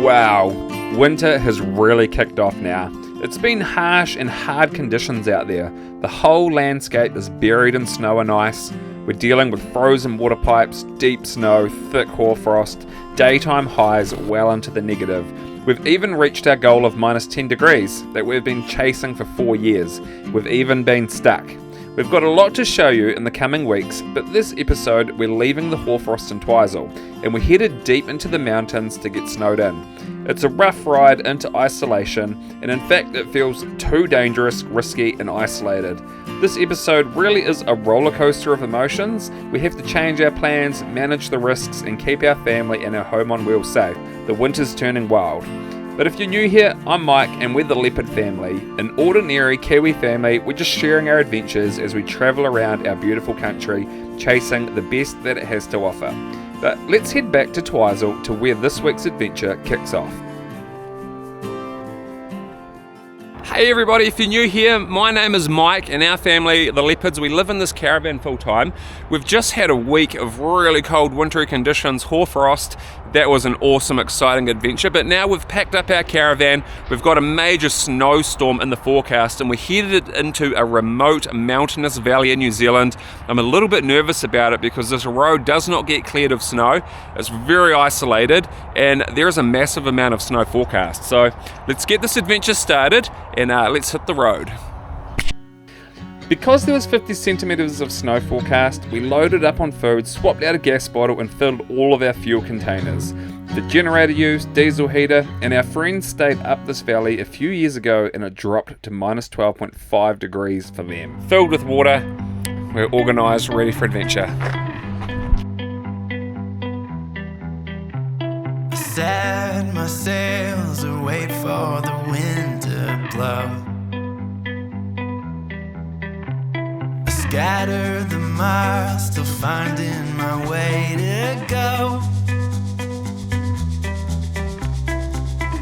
Wow, winter has really kicked off now. It's been harsh and hard conditions out there. The whole landscape is buried in snow and ice. We're dealing with frozen water pipes, deep snow, thick hoarfrost, daytime highs well into the negative. We've even reached our goal of minus 10 degrees that we've been chasing for 4 years. We've even been stuck. We've got a lot to show you in the coming weeks, but this episode we're leaving the hoarfrost in Twizel and we're headed deep into the mountains to get snowed in. It's a rough ride into isolation, and in fact it feels too dangerous, risky and isolated. This episode really is a roller coaster of emotions. We have to change our plans, manage the risks and keep our family and our home on wheels safe. The winter's turning wild. But if you're new here, I'm Mike and we're the Leopard family. An ordinary Kiwi family, we're just sharing our adventures as we travel around our beautiful country, chasing the best that it has to offer. But let's head back to Twizel to where this week's adventure kicks off. Hey everybody, if you're new here, my name is Mike and our family, the Leopards, we live in this caravan full time. We've just had a week of really cold wintry conditions, hoarfrost. That was an awesome, exciting adventure, but now we've packed up our caravan, we've got a major snowstorm in the forecast and we're headed into a remote mountainous valley in New Zealand. I'm a little bit nervous about it because this road does not get cleared of snow. It's very isolated and there is a massive amount of snow forecast. So let's get this adventure started and let's hit the road. Because there was 50 centimetres of snow forecast, we loaded up on food, swapped out a gas bottle and filled all of our fuel containers. The generator used, diesel heater, and our friends stayed up this valley a few years ago and it dropped to minus 12.5 degrees for them. Filled with water, we're organised, ready for adventure. I set my sails and wait for the wind to blow. Scatter the miles, still finding my way to go.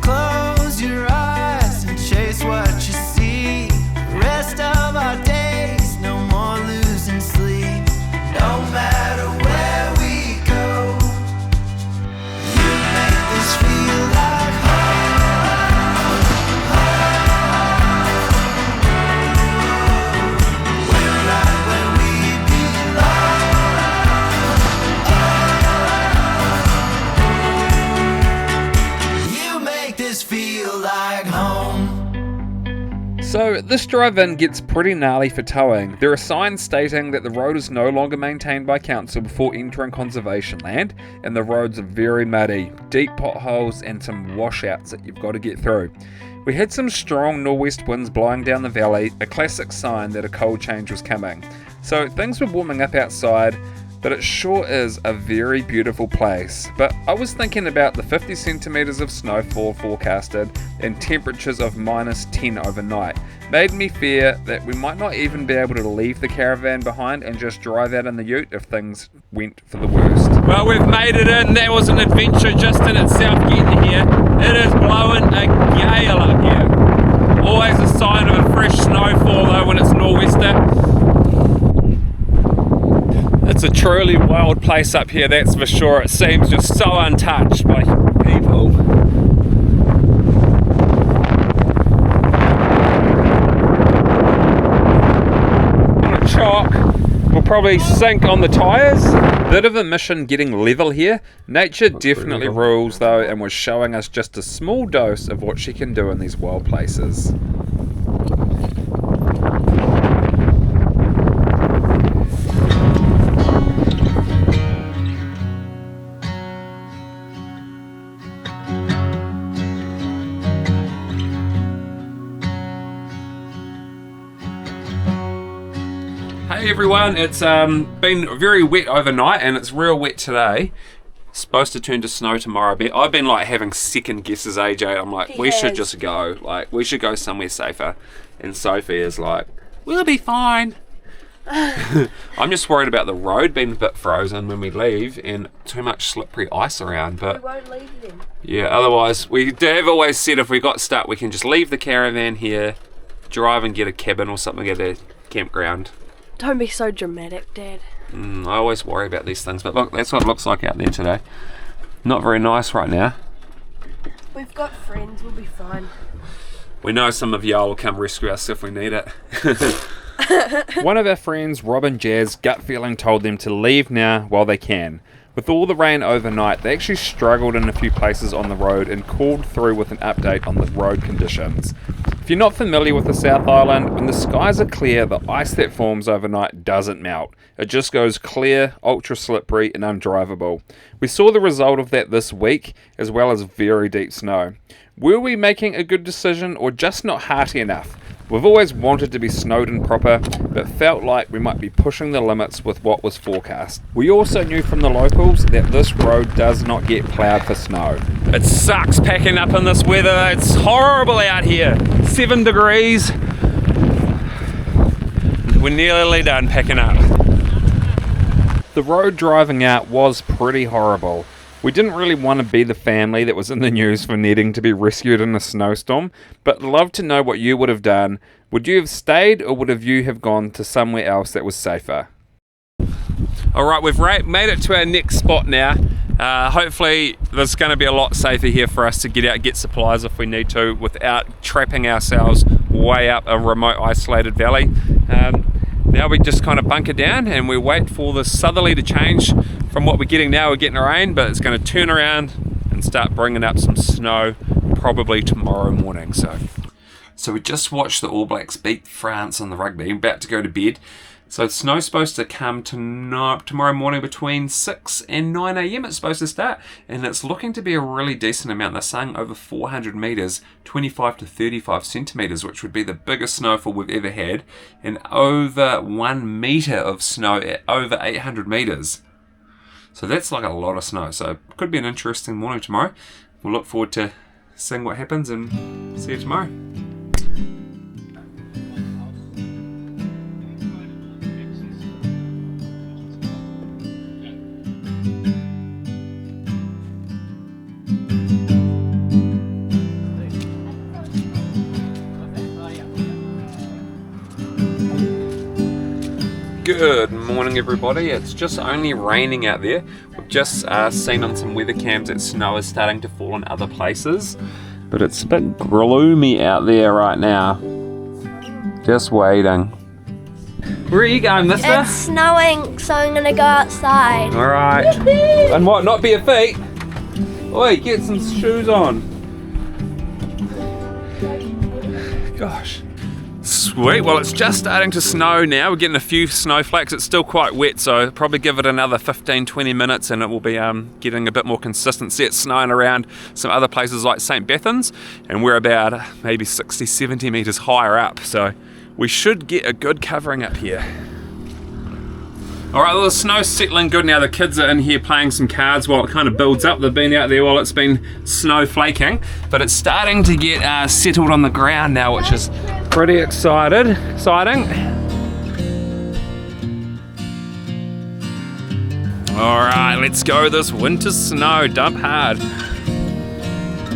Close your eyes and chase what you see. The rest of our days, no more losing sleep. No matter where we go, you make this feel like home. So this drive-in gets pretty gnarly for towing. There are signs stating that the road is no longer maintained by council before entering conservation land, and the roads are very muddy, deep potholes and some washouts that you've got to get through. We had some strong northwest winds blowing down the valley, a classic sign that a cold change was coming. So things were warming up outside, but it sure is a very beautiful place. But I was thinking about the 50 centimetres of snowfall forecasted and temperatures of minus 10 overnight. Made me fear that we might not even be able to leave the caravan behind and just drive out in the ute if things went for the worst. Well, we've made it in. That was an adventure just in itself getting here. It is blowing a gale up here. Always a sign of a fresh snowfall though when it's nor'wester. It's a truly wild place up here, that's for sure. It seems just so untouched by people. On a chalk, we'll probably sink on the tyres. Bit of a mission getting level here. Nature definitely rules though, and was showing us just a small dose of what she can do in these wild places. Hey everyone, it's been very wet overnight and it's real wet today. It's supposed to turn to snow tomorrow, but I've been like having second guesses, AJ. I'm like, we should just go. Like, we should go somewhere safer. And Sophie is like, we'll be fine. I'm just worried about the road being a bit frozen when we leave and too much slippery ice around. But we won't leave then. Yeah, otherwise, we have always said if we got stuck, we can just leave the caravan here, drive and get a cabin or something at a campground. Don't be so dramatic, Dad. I always worry about these things, but look, that's what it looks like out there today. Not very nice right now. We've got friends, we'll be fine. We know some of y'all will come rescue us if we need it. One of our friends, Rob and Jazz, gut feeling told them to leave now while they can. With all the rain overnight, they actually struggled in a few places on the road and called through with an update on the road conditions. If you're not familiar with the South Island, when the skies are clear, the ice that forms overnight doesn't melt. It just goes clear, ultra slippery and undrivable. We saw the result of that this week, as well as very deep snow. Were we making a good decision or just not hearty enough? We've always wanted to be snowed in proper, but felt like we might be pushing the limits with what was forecast. We also knew from the locals that this road does not get ploughed for snow. It sucks packing up in this weather. It's horrible out here. 7 degrees. We're nearly done packing up. The road driving out was pretty horrible. We didn't really want to be the family that was in the news for needing to be rescued in a snowstorm, but love to know what you would have done. Would you have stayed, or would you have gone to somewhere else that was safer? Alright, we've made it to our next spot now. Hopefully there's going to be a lot safer here for us to get out, get supplies if we need to, without trapping ourselves way up a remote isolated valley. Now we just kind of bunker down and we wait for the southerly to change from what we're getting now. We're getting rain, but it's going to turn around and start bringing up some snow probably tomorrow morning. So we just watched the All Blacks beat France in the rugby. I'm about to go to bed. So snow's supposed to come tomorrow morning between 6 and 9 a.m. It's supposed to start, and it's looking to be a really decent amount. They're saying over 400 metres, 25 to 35 centimetres, which would be the biggest snowfall we've ever had, and over 1 metre of snow at over 800 metres. So that's like a lot of snow. So it could be an interesting morning tomorrow. We'll look forward to seeing what happens and see you tomorrow. Good morning everybody, it's just only raining out there. We've just seen on some weather cams that snow is starting to fall in other places, but it's a bit gloomy out there right now. Just waiting. Where are you going, mister? It's snowing, so I'm gonna go outside. Alright. And what, not bare feet? Oi, get some shoes on. Gosh. Sweet, well it's just starting to snow now. We're getting a few snowflakes. It's still quite wet, so probably give it another 15-20 minutes and it will be getting a bit more consistency. It's snowing around some other places like St. Bethan's, and we're about maybe 60-70 metres higher up, so we should get a good covering up here. Alright, well the snow's settling good now. The kids are in here playing some cards while it kind of builds up. They've been out there while it's been snow flaking, but it's starting to get settled on the ground now, which is pretty exciting. Alright, let's go this winter snow, dump hard.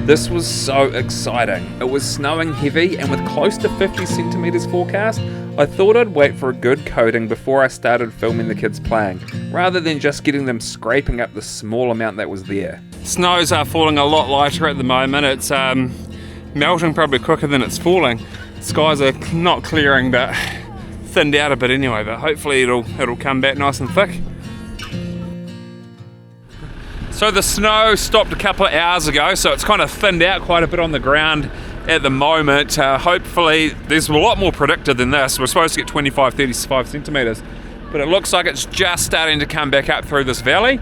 This was so exciting. It was snowing heavy, and with close to 50 centimetres forecast, I thought I'd wait for a good coating before I started filming the kids playing, rather than just getting them scraping up the small amount that was there. Snows are falling a lot lighter at the moment. It's melting probably quicker than it's falling. Skies are not clearing, but thinned out a bit anyway, but hopefully it'll come back nice and thick. So the snow stopped a couple of hours ago, so it's kind of thinned out quite a bit on the ground at the moment. Hopefully there's a lot more predicted than this. We're supposed to get 25-35 centimetres, but it looks like it's just starting to come back up through this valley,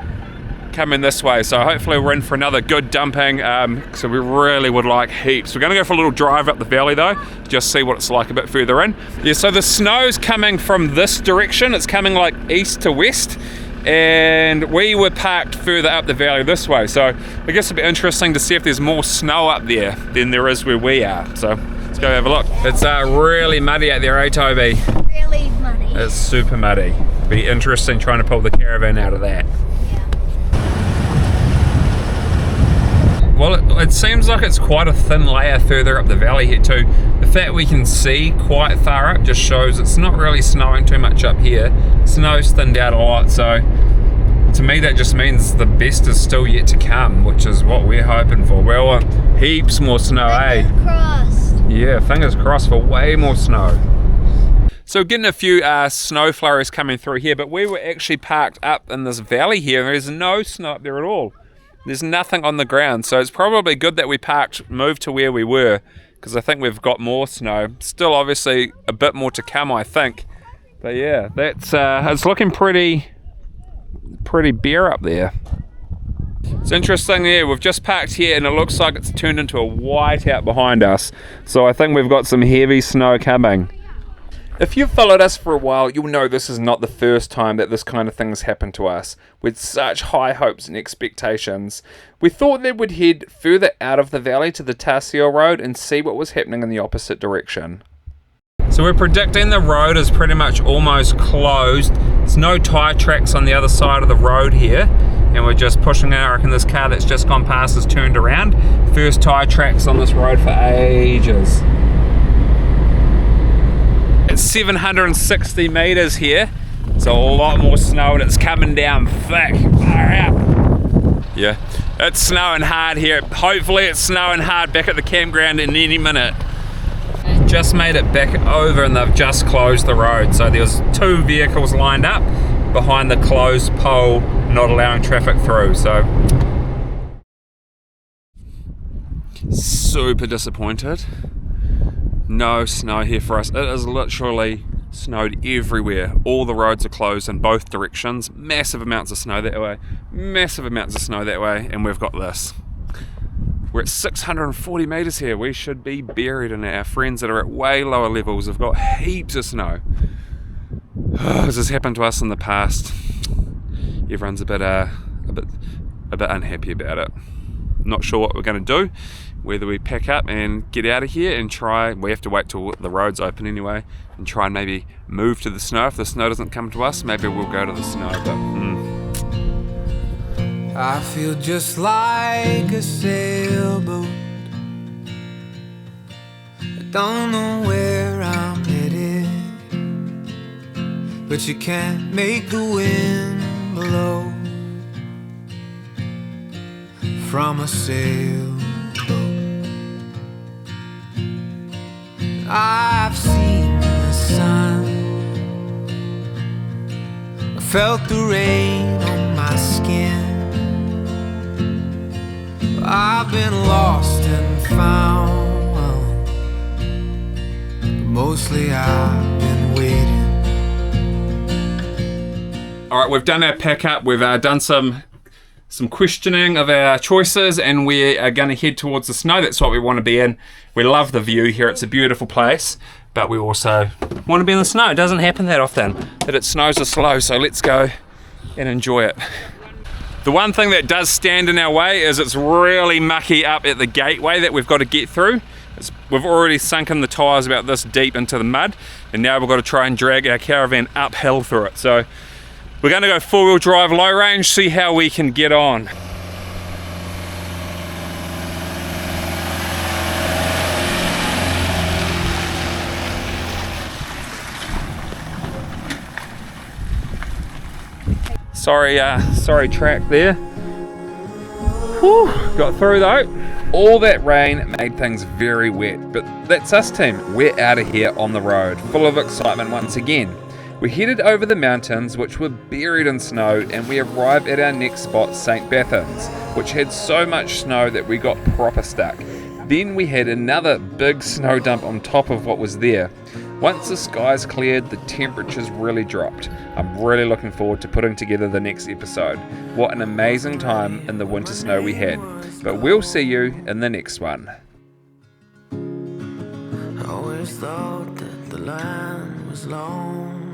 coming this way. So hopefully we're in for another good dumping, so we really would like heaps. We're going to go for a little drive up the valley though, just see what it's like a bit further in. Yeah, so the snow's coming from this direction. It's coming like east to west, and we were parked further up the valley this way, so I guess it'll be interesting to see if there's more snow up there than there is where we are. So let's go have a look. It's really muddy out there, eh Toby? Really muddy. It's super muddy. Be interesting trying to pull the caravan out of that. Well, it seems like it's quite a thin layer further up the valley here too. The fact we can see quite far up just shows it's not really snowing too much up here. Snow's thinned out a lot, so to me that just means the best is still yet to come, which is what we're hoping for. We want heaps more snow, Fingers crossed. Yeah, fingers crossed for way more snow. So getting a few snow flurries coming through here, but we were actually parked up in this valley here, and there's no snow up there at all. There's nothing on the ground, so it's probably good that we moved to where we were, because I think we've got more snow. Still obviously a bit more to come, I think. But yeah, that's it's looking pretty bare up there. It's interesting, yeah, we've just parked here and it looks like it's turned into a whiteout behind us. So I think we've got some heavy snow coming. If you've followed us for a while, you'll know this is not the first time that this kind of thing has happened to us. With such high hopes and expectations, we thought that we'd head further out of the valley to the Tarsio Road and see what was happening in the opposite direction. So we're predicting the road is pretty much almost closed. There's no tyre tracks on the other side of the road here, and we're just pushing out. I reckon this car that's just gone past has turned around. First tyre tracks on this road for ages. It's 760 meters here. It's a lot more snow and it's coming down thick. Far out. Yeah, it's snowing hard here. Hopefully it's snowing hard back at the campground in any minute. Just made it back over and they've just closed the road. So there's 2 vehicles lined up behind the closed pole, not allowing traffic through. So super disappointed. No snow here for us. It is literally snowed everywhere. All the roads are closed in both directions. Massive amounts of snow that way, massive amounts of snow that way, and we've got this. We're at 640 meters here. We should be buried in it. Our friends that are at way lower levels have got heaps of snow. This has happened to us in the past. Everyone's a bit unhappy about it. Not sure what we're going to do. Whether we pack up and get out of here and try, we have to wait till the road's open anyway, and try and maybe move to the snow. If the snow doesn't come to us, maybe we'll go to the snow, but I feel just like a sailboat. I don't know where I'm headed, but you can't make the wind blow from a sailboat. I've seen the sun, I felt the rain on my skin. I've been lost and found, but mostly I've been waiting. Alright, we've done our pack up, we've done some questioning of our choices, and we are going to head towards the snow. That's what we want to be in. We love the view here, it's a beautiful place, but we also want to be in the snow. It doesn't happen that often that it snows this low, so let's go and enjoy it. The one thing that does stand in our way is it's really mucky up at the gateway that we've got to get through. We've already sunken the tyres about this deep into the mud, and now we've got to try and drag our caravan uphill through it. So we're going to go 4-wheel drive low range, see how we can get on. Sorry track there. Whew, got through though. All that rain made things very wet, but that's us team. We're out of here on the road, full of excitement once again. We headed over the mountains, which were buried in snow, and we arrived at our next spot, St. Bathans, which had so much snow that we got proper stuck. Then we had another big snow dump on top of what was there. Once the skies cleared, the temperatures really dropped. I'm really looking forward to putting together the next episode. What an amazing time in the winter snow we had. But we'll see you in the next one. I always thought that the line was long,